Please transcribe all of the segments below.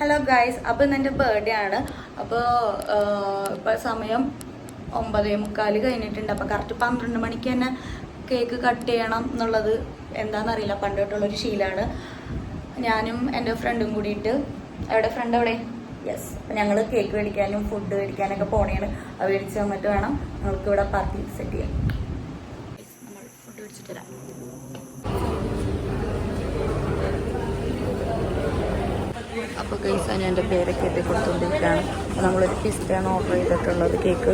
Hello guys, അപ്പോൾ ഇന്ന് എൻ്റെ ബർത്ത്ഡേ ആണ്. അപ്പോൾ ഇപ്പോൾ സമയം 9:45 കഴിഞ്ഞിട്ടുണ്ട്. അപ്പോൾ കറക്റ്റ് 12 മണിക്ക് തന്നെ കേക്ക് കട്ട് ചെയ്യണം എന്നുള്ളത് എന്താണെന്നറിയില്ല, പണ്ട് തൊട്ടുള്ളൊരു ശീലമാണ്. ഞാനും എൻ്റെ ഫ്രണ്ടും കൂടിയിട്ട്, ഫ്രണ്ട് എവിടെ? യെസ്, അപ്പോൾ ഞങ്ങൾ കേക്ക് മേടിക്കാനും ഫുഡ് മേടിക്കാനൊക്കെ പോണേണ്. അത് മേടിച്ച് വന്നിട്ട് വേണം നമുക്ക് ഇവിടെ പാർട്ടി സെറ്റ് ചെയ്യാൻ. നമ്മൾ ഫുഡ് മേടിച്ചിട്ട് വരാം. അപ്പോൾ ഗൈസ്, ഞാൻ എൻ്റെ പേരൊക്കെ എത്തി കൊടുത്തുകൊണ്ടിരിക്കുകയാണ്. അപ്പോൾ നമ്മളൊരു പിസ്തയാണ് ഓർഡർ ചെയ്തിട്ടുള്ളത് കേക്ക്.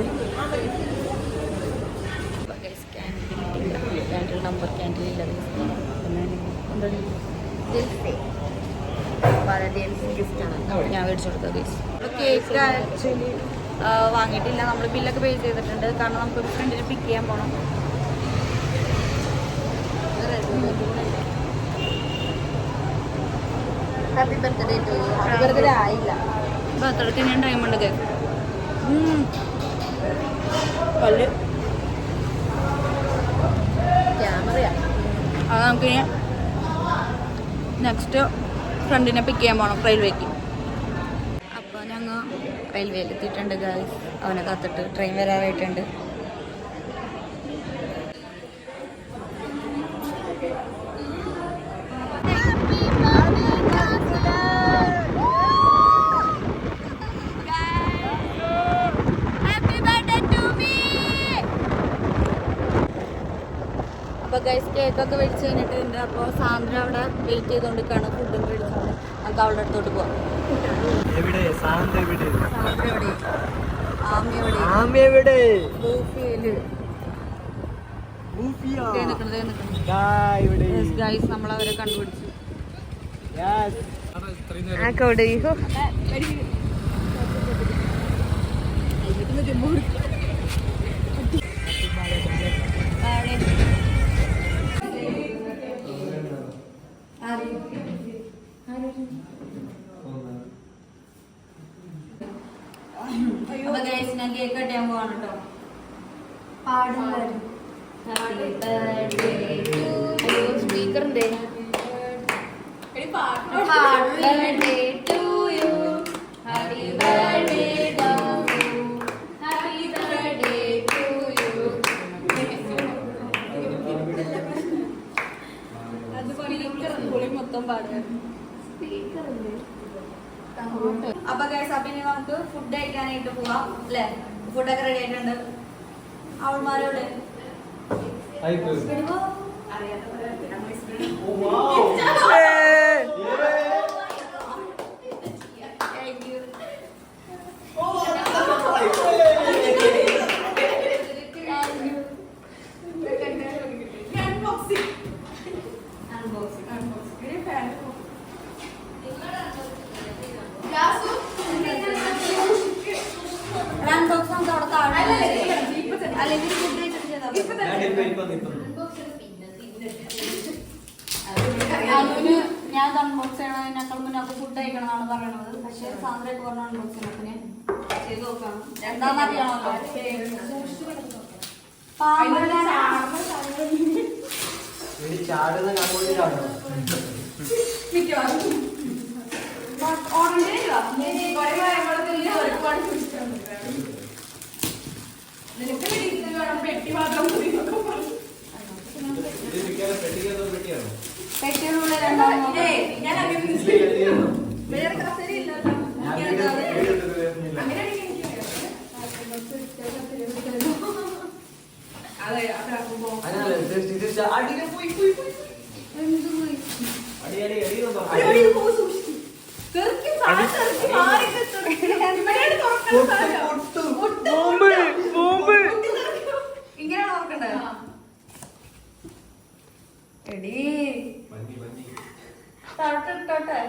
ക്യാൻഡിൽ നമ്പർ ക്യാൻഡിലില്ല, ഞാൻ മേടിച്ചു കൊടുത്തത് ഗൈസ്. കേക്ക് ആക്ച്വലി വാങ്ങിയിട്ടില്ല, നമ്മൾ ബില്ലൊക്കെ പേ ചെയ്തിട്ടുണ്ട്. കാരണം നമുക്കൊരു ഫ്രണ്ടിനെ പിക്ക് ചെയ്യാൻ പോകണം. Happy birthday to you. Happy birthday ആയില്ല, ബർത്ത്ഡേക്ക് ഞാൻ ടൈം ഉണ്ട് കേക്ക്. പല്ല് ക്യാമറയാ. അത് നമുക്ക് നെക്സ്റ്റ് ഫ്രണ്ടിനെ പിക്ക് ചെയ്യാൻ പോകണം റെയിൽവേക്ക്. അപ്പോൾ ഞങ്ങൾ റെയിൽവേയിൽ എത്തിയിട്ടുണ്ട് ഗൈസ്. അവനെ കാത്തിട്ട് ട്രെയിൻ വരാറായിട്ടുണ്ട്. അപ്പോൾ ഗൈസ്, കേക്കൊക്കെ മേടിച്ച് കഴിഞ്ഞിട്ടുണ്ട്. അപ്പോൾ സാന്ദ്ര അവിടെ വെയിറ്റ് ചെയ്തുകൊണ്ടിരിക്കുകയാണ് ഫുഡും മേടിച്ചോണ്ട്. നമുക്ക് അവളുടെ അടുത്തോട്ട് പോവാം. ഗൈസ്, നമ്മളവരെ കണ്ടുപിടിച്ചു. അപ്പൊ ഗൈസ്, ഞാൻ കേക്ക് കട്ട് ചെയ്യാൻ പോവാണ് കേട്ടോ. സ്പീക്കറിന്റെ മൊത്തം പാടുക. അപ്പൊ ഗൈസ്, അപ്പൊ ഇനി നമുക്ക് ഫുഡ് കഴിക്കാനായിട്ട് പോവാം അല്ലേ? ഫുഡൊക്കെ റെഡി ആയിട്ടുണ്ട്. അവൾമാരോട് അല്ലെങ്കിൽ ഫുഡ് ഞാൻ അൺബോക്സ് ചെയ്യണതിനേക്കാൾ മുന്നേ നമുക്ക് ഫുഡ് കഴിക്കണമെന്നാണ് പറയണത്. പക്ഷെ സാന്ദ്രയൊക്കെ പറഞ്ഞ അൺബോക്സ് ചെയ്യണം. പിന്നെ ചെയ്ത് നോക്കണം. എന്താണെന്നറിയാമല്ലോ, പെട്ടിയുടെ ഇങ്ങനെയാണ് ഓർക്കണ്ടേ? എടീ താഴോട്ടെ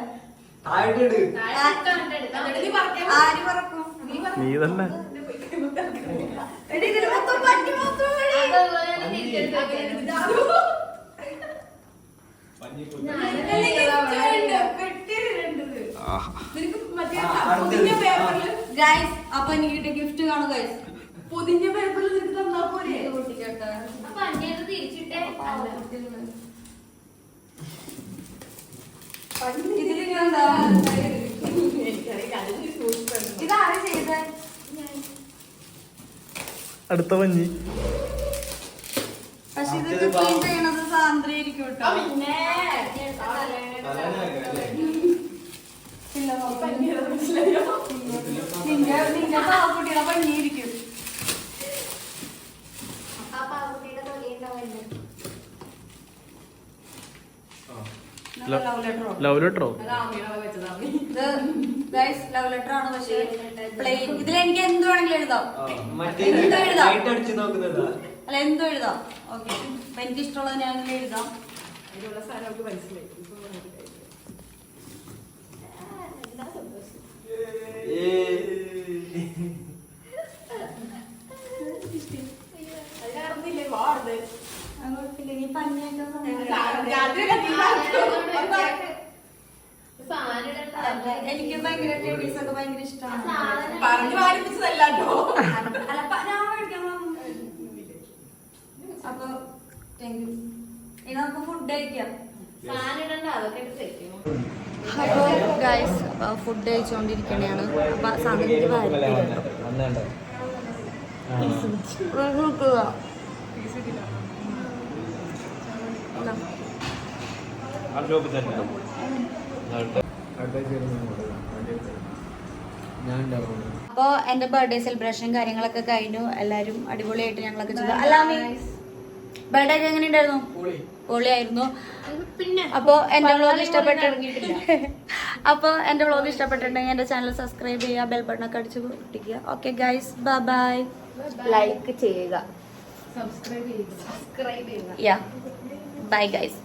ആര് പറക്കും? നീ തന്നെ. ഗൈസ്, അപ്പൊ എനിക്ക് കിട്ടിയ ഗിഫ്റ്റ് കാണും ഗൈസ്. പൊതിഞ്ഞ പേപ്പറിൽ തന്നാ പോലെ പൊട്ടിക്കട്ടെ. തിരിച്ചിട്ടേ ഇതിൽ ഞാൻ അടുത്ത മഞ്ഞി. പക്ഷെ ഇത് ക്ലീൻ ചെയ്യണത് സാന്ദ്രയായിരിക്കും കേട്ടോ. നിന്റെ പാവക്കുട്ടിയുടെ പഞ്ഞിയിരിക്കും. ലവ് ലെറ്ററോ? ലവ് ലെറ്റർ ആണ്. പക്ഷേ പ്ലെയിൻ. ഇതിലെനിക്ക് എന്ത് വേണമെങ്കിലും എഴുതാം. അല്ല എന്തോ എഴുതാം. ഓക്കെ, അപ്പൊ എനിക്ക് ഇഷ്ടമുള്ളത് ഞാൻ അങ്ങനെ എഴുതാം. കുഴപ്പമില്ല, നീ പഞ്ഞൊക്കെ എനിക്ക് ഭയങ്കര ലേഡീസ് ഒക്കെ ഭയങ്കര ഇഷ്ടമാണ്. അപ്പൊ താങ്ക് യു. ഇനി നമുക്ക് ഫുഡ് കഴിക്കാം. അപ്പൊ ഗൈസ് ഫുഡ് കഴിച്ചുകൊണ്ടിരിക്കണേയാണ്. അപ്പൊ സാധനത്തിന് അപ്പൊ എന്റെ ബർത്ത്ഡേ സെലിബ്രേഷൻ കാര്യങ്ങളൊക്കെ കഴിഞ്ഞു. എല്ലാരും അടിപൊളിയായിട്ട് ഞങ്ങളൊക്കെ ചെയ്തു. അല്ലാമി ബർത്ത്ഡേ ഒക്കെ എങ്ങനെ ഉണ്ടായിരുന്നു? പൊളിയായിരുന്നു. പിന്നെ അപ്പൊ എന്റെ വ്ളോഗ് ഇഷ്ടപ്പെട്ടിട്ടുണ്ടെങ്കിൽ എന്റെ ചാനൽ സബ്സ്ക്രൈബ് ചെയ്യുക, ബെൽ ബട്ടൺ ഒക്കെ അടിച്ച് പൊട്ടിക്കുക. Okay guys, bye bye. Like ചെയ്യുക, സബ്സ്ക്രൈബ് ചെയ്യുക. Bye guys.